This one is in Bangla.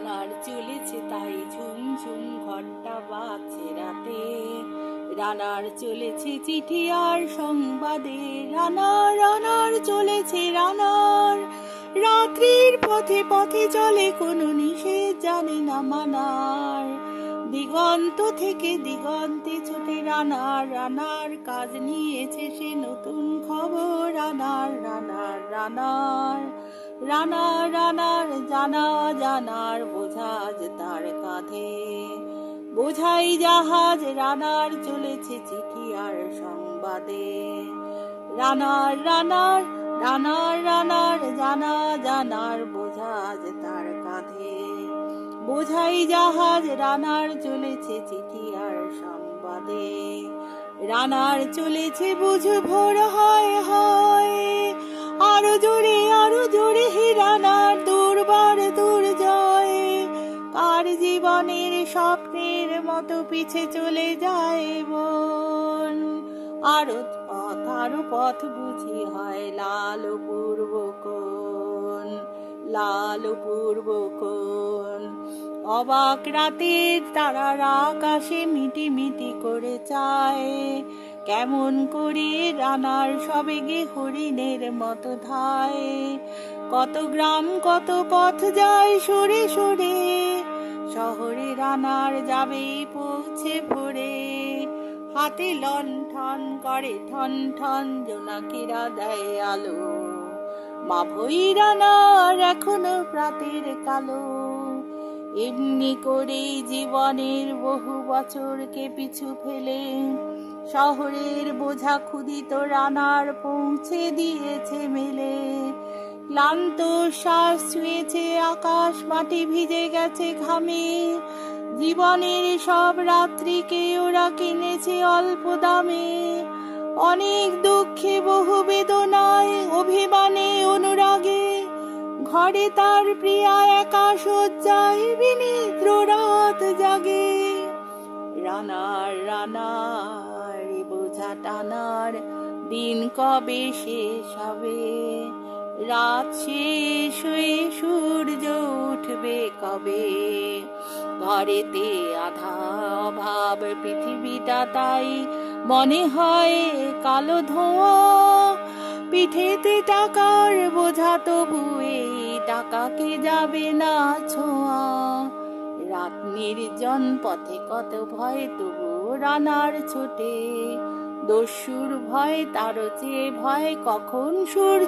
রানার চলেছে তাই ঝুমঝুম ঘন্টা বাজছে রাতে, রানার চলেছে চিঠি আর সংবাদে, রানার চলেছে রানার। রাত্রির পথে পথে চলে কোনো নিষেধ জানে না মানার, দিগন্ত থেকে দিগন্তে ছোটে রানার কাজ নিয়েছে সে নতুন খবর। রানার জানার বোঝা আজ তার কাঁধে, বোঝাই জাহাজ রানার চলেছে চিঠি আর সংবাদে। রানার জানার বোঝা আজ তার কাঁধে, বোঝাই জাহাজ রানার চলেছে চিঠি আর সংবাদে। রানার চলেছে বুঝ ভোর হয় আরো জোরে হে রানার দুর্বার দুর্জয়। কার জীবনের স্বপ্নের মতো পিছে চলে যায় মন, আরো পথ বুঝি হয় লাল পূর্ব কোন। অবাক রাতের তারারা আকাশে মিটি করে চায়, কেমন করে রানার সবেগে হরিণের মতো ধায়। কত গ্রাম কত পথ যায় সরে শহরে রানার যাবেই পৌঁছে ভোরে। হাতে লণ্ঠন করে ঠন জোনাকিরা দেয় আলো, মা ভই রানার এখনো প্রাতের কালো। এমনি করেই জীবনের বহু বছরকে পিছু ফেলে শহরের বোঝা ক্ষুধিত রানার পৌঁছে দিয়েছে মেলে। ক্লান্ত শ্বাস ছুঁয়েছে আকাশ, মাটি ভিজে গেছে ঘামে। জীবনের সব রাত্রিকে ওরা কিনেছে অল্প দামে। অনেক দুঃখে বহু বেদনায় অভিমানে অনুরাগে, ঘরে তার প্রিয়া একা শয্যায় বিনিদ্র রাত জাগে। রানার বোঝা টানার দিন কবে শেষ হবে, রাত শেষ হয়ে সূর্য উঠবে কবে। ঘরেতে আধা অভাব পৃথিবীটা তাই মনে হয় কালো ধোঁয়া। পিঠেতে টাকার বোঝা তবু এই টাকাকে যাবে না ছোঁয়া। রাত নির্জন পথে কত ভয় তবু রানার ছোটে, দস্যুর ভয় তারও চেয়ে ভয় কখন সূর্য